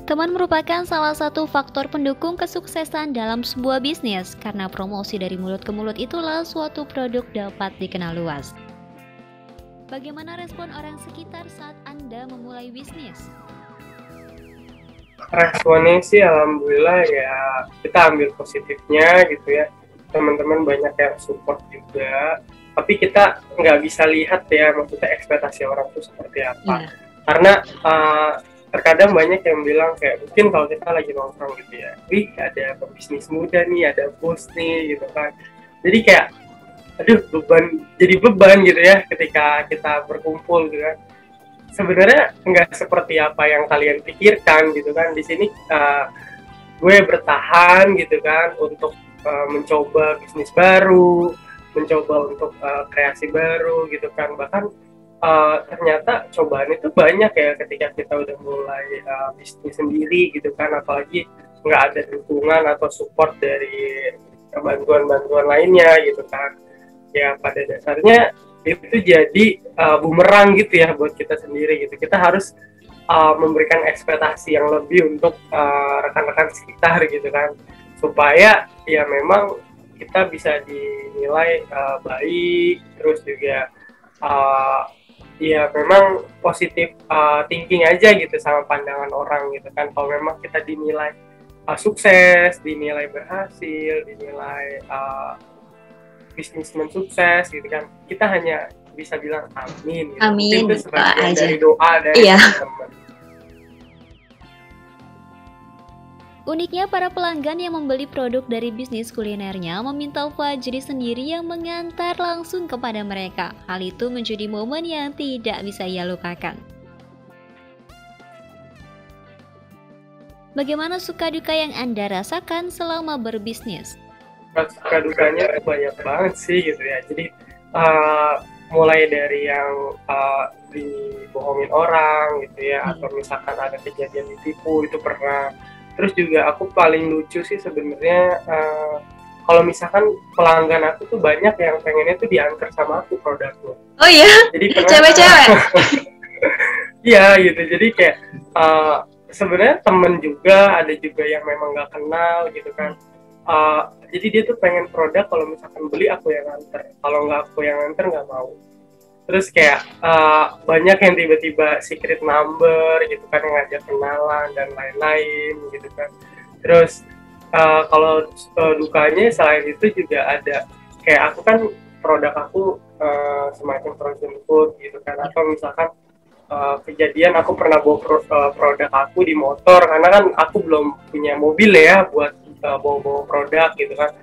Teman merupakan salah satu faktor pendukung kesuksesan dalam sebuah bisnis karena promosi dari mulut ke mulut itulah suatu produk dapat dikenal luas. Bagaimana respon orang sekitar saat Anda memulai bisnis? Responnya sih alhamdulillah ya, kita ambil positifnya gitu ya. Teman-teman banyak yang support juga, tapi kita nggak bisa lihat ya maksudnya ekspektasi orang itu seperti apa. Iya. Karena terkadang banyak yang bilang kayak mungkin kalau kita lagi nongkrong gitu ya, wih ada pebisnis muda nih, ada bos nih gitu kan. Jadi kayak aduh beban gitu ya ketika kita berkumpul gitu kan. Sebenarnya nggak seperti apa yang kalian pikirkan gitu kan. Di sini gue bertahan gitu kan untuk mencoba bisnis baru, mencoba untuk kreasi baru gitu kan. Bahkan ternyata cobaan itu banyak ya ketika kita udah mulai bisnis sendiri gitu kan, apalagi nggak ada dukungan atau support dari bantuan-bantuan lainnya gitu kan. Ya pada dasarnya itu jadi bumerang gitu ya buat kita sendiri gitu. Kita harus memberikan ekspektasi yang lebih untuk rekan-rekan sekitar gitu kan, supaya ya memang kita bisa dinilai baik, terus juga ya memang positif thinking aja gitu sama pandangan orang gitu kan. Kalau memang kita dinilai sukses, dinilai berhasil, dinilai bisnismen sukses gitu kan, kita hanya bisa bilang amin gitu. Amin, Itu doa sebagian aja. dari doa dari Iya. teman-teman. Uniknya para pelanggan yang membeli produk dari bisnis kulinernya meminta Fajri sendiri yang mengantar langsung kepada mereka. Hal itu menjadi momen yang tidak bisa ia lupakan. Bagaimana suka duka yang Anda rasakan selama berbisnis? Suka dukanya tuh banyak banget sih gitu ya. Jadi mulai dari yang dibohongin orang gitu ya, atau misalkan ada kejadian ditipu itu pernah. Terus juga aku paling lucu sih sebenarnya kalau misalkan pelanggan aku tuh banyak yang pengennya tuh diantar sama aku produknya. Oh iya? Jadi pernah Cewek-cewek? iya gitu. Jadi kayak sebenarnya temen juga, ada juga yang memang nggak kenal gitu kan. Jadi dia tuh pengen produk kalau misalkan beli aku yang nganter, kalau nggak aku yang nganter nggak mau. Terus kayak banyak yang tiba-tiba secret number gitu kan, yang ngajak kenalan dan lain-lain gitu kan. Terus kalau dukanya selain itu juga ada kayak aku kan produk aku semacam frozen food gitu kan, atau misalkan kejadian aku pernah bawa produk aku di motor, karena kan aku belum punya mobil ya buat bawa-bawa produk gitu kan.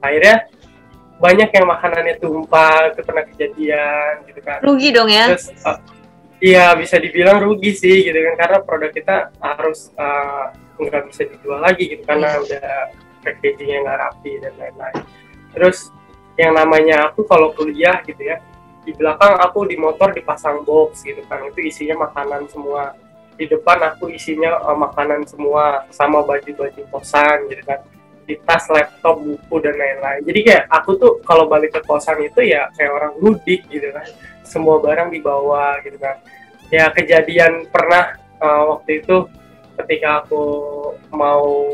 Akhirnya banyak yang makanannya tumpah, itu pernah kejadian gitu kan. Rugi dong ya? Terus iya bisa dibilang rugi sih gitu kan, karena produk kita harus nggak bisa dijual lagi gitu karena udah packagingnya nggak rapi dan lain-lain. Terus yang namanya aku kalau kuliah gitu ya, di belakang aku di motor dipasang box gitu kan, itu isinya makanan semua. Di depan aku isinya makanan semua sama baju-baju kosan gitu kan, di tas, laptop, buku dan lain-lain. Jadi kayak aku tuh kalau balik ke kosan itu ya kayak orang mudik gitu kan, semua barang dibawa gitu kan. Ya kejadian pernah waktu itu ketika aku mau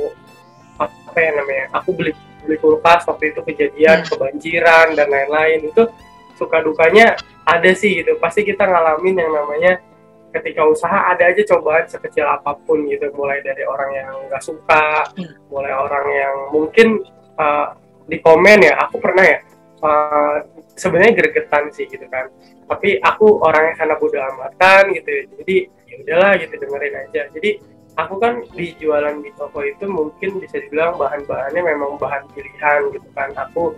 apa ya namanya, aku beli kulkas waktu itu, kejadian kebanjiran dan lain-lain. Itu suka dukanya ada sih gitu, pasti kita ngalamin yang namanya ketika usaha ada aja cobaan sekecil apapun gitu, mulai dari orang yang nggak suka, mulai orang yang mungkin di komen ya, aku pernah ya sebenarnya gregetan sih gitu kan, tapi aku orangnya karena bodo amatan gitu ya, jadi ya udahlah gitu, dengerin aja. Jadi aku kan di jualan di toko itu mungkin bisa dibilang bahan-bahannya memang bahan pilihan gitu kan. Aku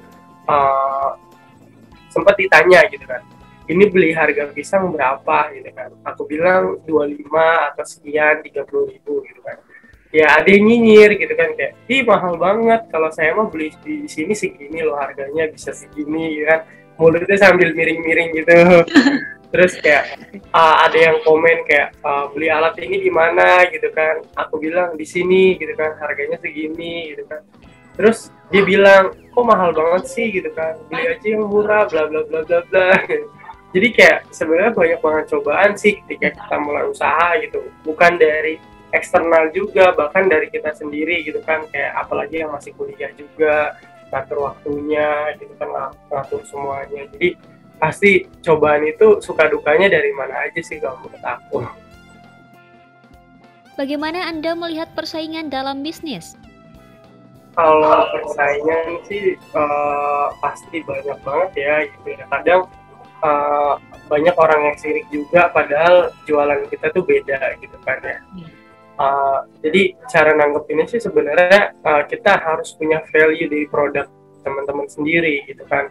sempat ditanya gitu kan, ini beli harga pisang berapa gitu kan, aku bilang 25 atau sekian, 30.000 gitu kan. Ya ada yang nyinyir gitu kan, kayak ih mahal banget, kalau saya mah beli di sini segini loh harganya, bisa segini gitu kan, mulutnya sambil miring-miring gitu. Terus kayak ada yang komen kayak beli alat ini di mana gitu kan, aku bilang di sini gitu kan, harganya segini gitu kan. Terus dia bilang kok mahal banget sih gitu kan, beli aja yang murah bla bla bla bla bla. Jadi kayak sebenarnya banyak banget cobaan sih ketika kita mulai usaha gitu, bukan dari eksternal juga, bahkan dari kita sendiri gitu kan, kayak apalagi yang masih kuliah juga, ngatur waktunya gitu kan, ngatur semuanya. Jadi pasti cobaan itu suka dukanya dari mana aja sih kalau menurut aku. Bagaimana Anda melihat persaingan dalam bisnis? Kalau persaingan sih pasti banyak banget ya gitu ya. Kadang banyak orang yang sirik juga, padahal jualan kita tuh beda gitu kan ya. Jadi cara nanggepinnya sih sebenarnya kita harus punya value di produk teman-teman sendiri gitu kan.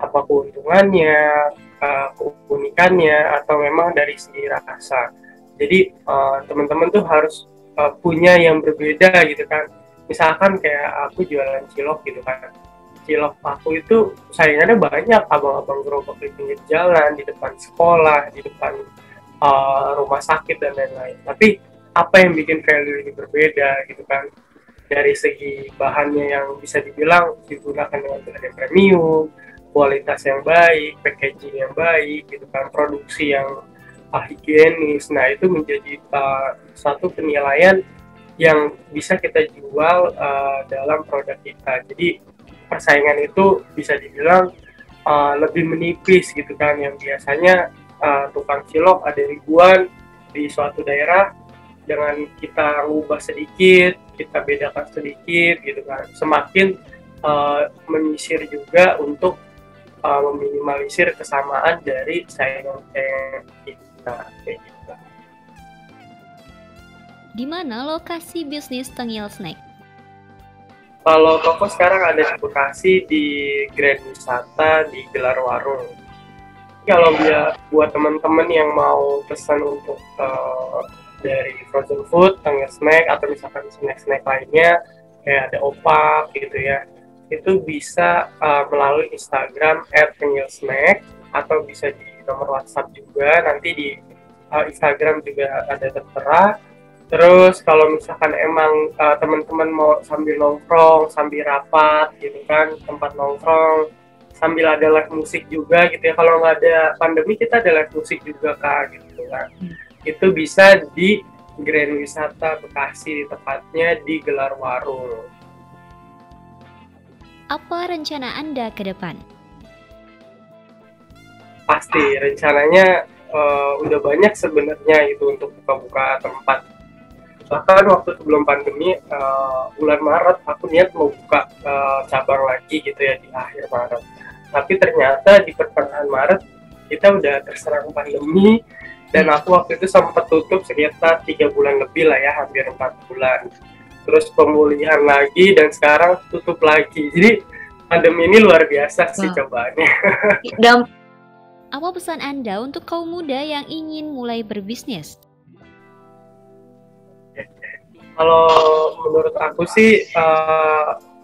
Apa keuntungannya, keunikannya, atau memang dari segi rasa. Jadi teman-teman tuh harus punya yang berbeda gitu kan. Misalkan kayak aku jualan cilok gitu kan. Cilok aku itu saingannya banyak, abang-abang gerobak di pinggir jalan, di depan sekolah, di depan rumah sakit dan lain-lain. Tapi apa yang bikin value ini berbeda gitu kan? Dari segi bahannya yang bisa dibilang digunakan dengan bahan yang premium, kualitas yang baik, packaging yang baik, gitu kan, produksi yang higienis. Nah, itu menjadi satu penilaian yang bisa kita jual dalam produk kita. Jadi persaingan itu bisa dibilang lebih menipis gitu kan, yang biasanya tukang cilok ada ribuan di suatu daerah, dengan kita ngubah sedikit, kita bedakan sedikit gitu kan, semakin menyisir juga untuk meminimalisir kesamaan dari saingan kita kayak gitu. Di mana lokasi bisnis Tengil Snack? Kalau toko sekarang ada di Bekasi, di Grand Wisata, di Gelar Warung. Kalau buat teman-teman yang mau pesan untuk dari frozen food, Tengil Snack, atau misalkan snack-snack lainnya kayak ada opak gitu ya, itu bisa melalui Instagram @tengilsnack, atau bisa di nomor WhatsApp juga, nanti di Instagram juga ada tertera. Terus kalau misalkan emang teman-teman mau sambil nongkrong, sambil rapat gitu kan, tempat nongkrong, sambil ada live musik juga gitu ya, kalau nggak ada pandemi kita ada live musik juga kan gitu kan. Itu bisa di Grand Wisata Bekasi, tepatnya di Gelar Warung. Apa rencana Anda ke depan? Pasti rencananya udah banyak sebenarnya itu untuk buka-buka tempat. Bahkan waktu sebelum pandemi, bulan Maret aku niat mau buka cabang lagi gitu ya di akhir Maret. Tapi ternyata di pertengahan Maret kita udah terserang pandemi, dan aku waktu itu sempat tutup sekitar 3 bulan lebih lah ya, hampir 4 bulan. Terus pemulihan lagi, dan sekarang tutup lagi. Jadi pandemi ini luar biasa sih cobaannya. Apa pesan Anda untuk kaum muda yang ingin mulai berbisnis? Kalau menurut aku sih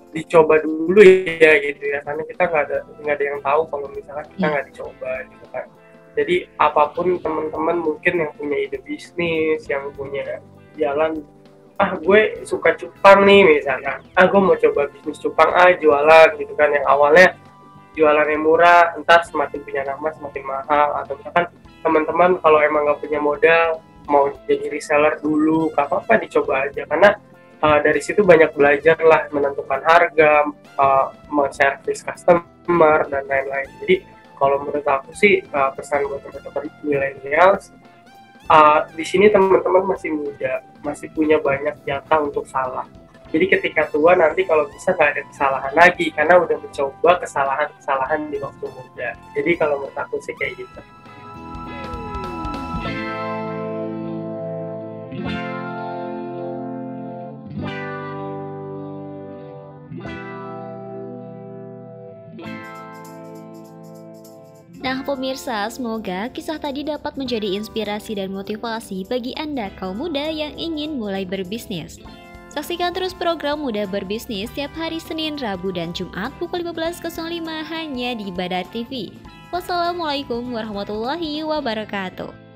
dicoba dulu ya gitu ya, karena kita nggak ada yang tahu kalau misalkan kita nggak dicoba gitu kan. Jadi apapun teman-teman mungkin yang punya ide bisnis, yang punya jalan, gue suka cupang nih misalkan, gue mau coba bisnis cupang, jualan gitu kan, yang awalnya jualannya murah, entar semakin punya nama semakin mahal. Atau misalkan teman-teman kalau emang nggak punya modal, mau jadi reseller dulu, gak apa-apa, dicoba aja, karena dari situ banyak belajar lah, menentukan harga, men-service customer dan lain-lain. Jadi kalau menurut aku sih pesan buat teman-teman millennials, di sini teman-teman masih muda, masih punya banyak jatah untuk salah. Jadi ketika tua nanti kalau bisa nggak ada kesalahan lagi, karena udah mencoba kesalahan-kesalahan di waktu muda. Jadi kalau menurut aku sih kayak gitu. Nah pemirsa, semoga kisah tadi dapat menjadi inspirasi dan motivasi bagi Anda kaum muda yang ingin mulai berbisnis. Saksikan terus program Muda Berbisnis setiap hari Senin, Rabu, dan Jumat pukul 15.05 hanya di Badar TV. Wassalamualaikum warahmatullahi wabarakatuh.